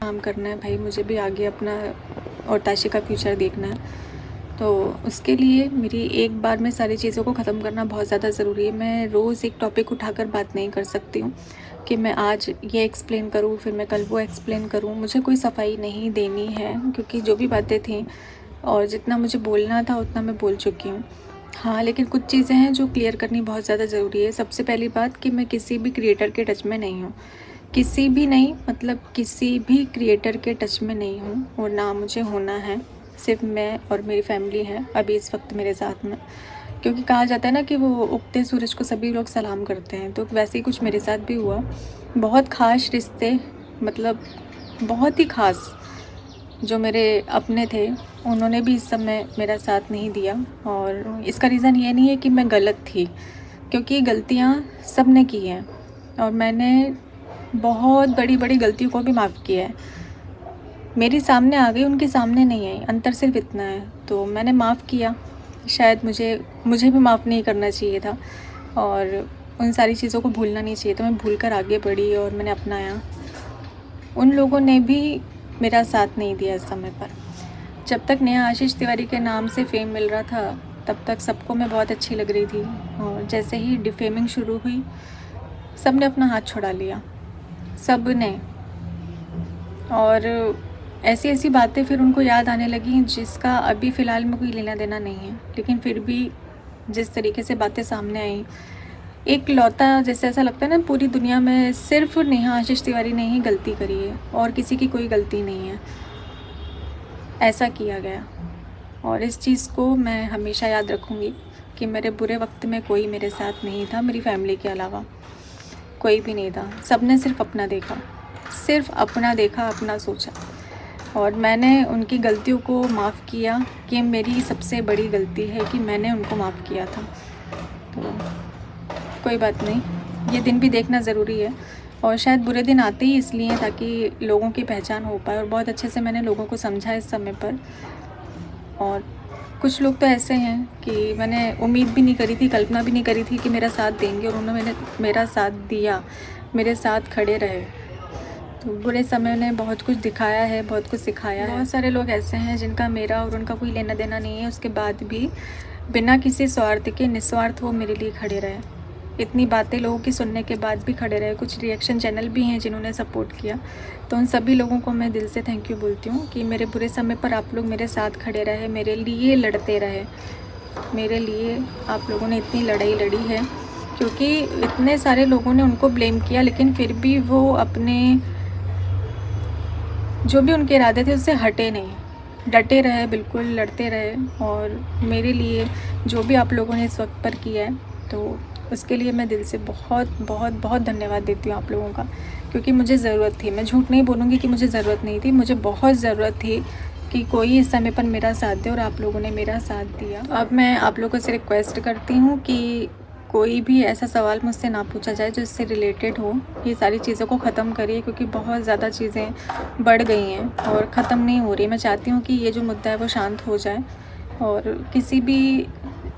काम करना है भाई, मुझे भी आगे अपना और ताशी का फ्यूचर देखना है। तो उसके लिए मेरी एक बार में सारी चीज़ों को ख़त्म करना बहुत ज़्यादा ज़रूरी है। मैं रोज़ एक टॉपिक उठाकर बात नहीं कर सकती हूँ कि मैं आज ये एक्सप्लेन करूँ फिर मैं कल वो एक्सप्लेन करूँ। मुझे कोई सफाई नहीं देनी है, क्योंकि जो भी बातें थी और जितना मुझे बोलना था उतना मैं बोल चुकी हूँ। हाँ, लेकिन कुछ चीज़ें हैं जो क्लियर करनी बहुत ज़्यादा ज़रूरी है। सबसे पहली बात कि मैं किसी भी क्रिएटर के टच में नहीं हूँ, किसी भी नहीं, मतलब किसी भी क्रिएटर के टच में नहीं हूँ और ना मुझे होना है। सिर्फ मैं और मेरी फैमिली है अभी इस वक्त मेरे साथ में, क्योंकि कहा जाता है ना कि वो उगते सूरज को सभी लोग सलाम करते हैं, तो वैसे ही कुछ मेरे साथ भी हुआ। बहुत ख़ास रिश्ते, मतलब बहुत ही ख़ास जो मेरे अपने थे, उन्होंने भी इस समय मेरा साथ नहीं दिया। और इसका रीज़न ये नहीं है कि मैं गलत थी, क्योंकि गलतियाँ सब ने की हैं और मैंने बहुत बड़ी बड़ी गलतियों को भी माफ़ किया है। मेरी सामने आ गई, उनके सामने नहीं आई, अंतर सिर्फ इतना है। तो मैंने माफ़ किया, शायद मुझे भी माफ़ नहीं करना चाहिए था और उन सारी चीज़ों को भूलना नहीं चाहिए था। मैं भूल कर आगे बढ़ी और मैंने अपनाया। उन लोगों ने भी मेरा साथ नहीं दिया इस समय पर। जब तक नेहा आशीष तिवारी के नाम से फेम मिल रहा था तब तक सबको मैं बहुत अच्छी लग रही थी, और जैसे ही डिफेमिंग शुरू हुई सब ने अपना हाथ छुड़ा लिया, सब ने। और ऐसी ऐसी बातें फिर उनको याद आने लगी जिसका अभी फ़िलहाल में कोई लेना देना नहीं है, लेकिन फिर भी जिस तरीके से बातें सामने आई, एक लौता जैसे ऐसा लगता है ना पूरी दुनिया में सिर्फ नेहा आशीष तिवारी ने ही गलती करी है और किसी की कोई गलती नहीं है, ऐसा किया गया। और इस चीज़ को मैं हमेशा याद रखूँगी कि मेरे बुरे वक्त में कोई मेरे साथ नहीं था, मेरी फैमिली के अलावा कोई भी नहीं था। सब ने सिर्फ अपना देखा, सिर्फ अपना देखा, अपना सोचा, और मैंने उनकी गलतियों को माफ़ किया। कि मेरी सबसे बड़ी गलती है कि मैंने उनको माफ़ किया था। तो कोई बात नहीं, ये दिन भी देखना ज़रूरी है, और शायद बुरे दिन आते ही इसलिए ताकि लोगों की पहचान हो पाए। और बहुत अच्छे से मैंने लोगों को समझा इस समय पर। और कुछ लोग तो ऐसे हैं कि मैंने उम्मीद भी नहीं करी थी, कल्पना भी नहीं करी थी कि मेरा साथ देंगे, और उन्होंने मेरा साथ दिया, मेरे साथ खड़े रहे। तो बुरे समय ने बहुत कुछ दिखाया है, बहुत कुछ सिखाया है। बहुत सारे लोग ऐसे हैं जिनका मेरा और उनका कोई लेना देना नहीं है, उसके बाद भी बिना किसी स्वार्थ के निस्वार्थ वो मेरे लिए खड़े रहे। इतनी बातें लोगों की सुनने के बाद भी खड़े रहे। कुछ रिएक्शन चैनल भी हैं जिन्होंने सपोर्ट किया, तो उन सभी लोगों को मैं दिल से थैंक यू बोलती हूँ कि मेरे बुरे समय पर आप लोग मेरे साथ खड़े रहे, मेरे लिए लड़ते रहे। मेरे लिए आप लोगों ने इतनी लड़ाई लड़ी है, क्योंकि इतने सारे लोगों ने उनको ब्लेम किया, लेकिन फिर भी वो अपने जो भी उनके इरादे थे उससे हटे नहीं, डटे रहे, बिल्कुल लड़ते रहे। और मेरे लिए जो भी आप लोगों ने इस वक्त पर किया है, तो उसके लिए मैं दिल से बहुत बहुत बहुत धन्यवाद देती हूँ आप लोगों का, क्योंकि मुझे ज़रूरत थी। मैं झूठ नहीं बोलूँगी कि मुझे ज़रूरत नहीं थी, मुझे बहुत ज़रूरत थी कि कोई इस समय पर मेरा साथ दे, और आप लोगों ने मेरा साथ दिया। तो अब मैं आप लोगों से रिक्वेस्ट करती हूँ कि कोई भी ऐसा सवाल मुझसे ना पूछा जाए जो इससे रिलेटेड हो। ये सारी चीज़ों को ख़त्म करिए, क्योंकि बहुत ज़्यादा चीज़ें बढ़ गई हैं और ख़त्म नहीं हो रही। मैं चाहती हूँ कि ये जो मुद्दा है वो शांत हो जाए, और किसी भी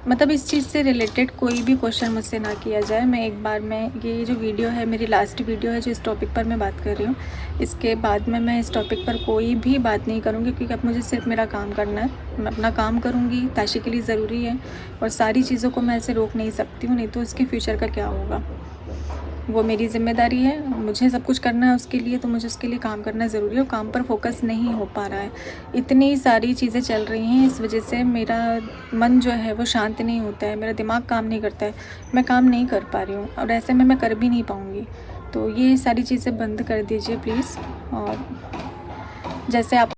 मतलब इस चीज़ से रिलेटेड कोई भी क्वेश्चन मुझसे ना किया जाए। मैं एक बार में ये जो वीडियो है मेरी लास्ट वीडियो है जो इस टॉपिक पर मैं बात कर रही हूँ, इसके बाद में मैं इस टॉपिक पर कोई भी बात नहीं करूँगी, क्योंकि अब मुझे सिर्फ मेरा काम करना है। मैं अपना काम करूँगी, ताशी के लिए ज़रूरी है, और सारी चीज़ों को मैं ऐसे रोक नहीं सकती हूँ, नहीं तो उसके फ्यूचर का क्या होगा, वो मेरी ज़िम्मेदारी है। मुझे सब कुछ करना है उसके लिए, तो मुझे उसके लिए काम करना ज़रूरी है, और काम पर फोकस नहीं हो पा रहा है। इतनी सारी चीज़ें चल रही हैं, इस वजह से मेरा मन जो है वो शांत नहीं होता है, मेरा दिमाग काम नहीं करता है, मैं काम नहीं कर पा रही हूँ, और ऐसे में मैं कर भी नहीं पाऊँगी। तो ये सारी चीज़ें बंद कर दीजिए प्लीज़। और जैसे आप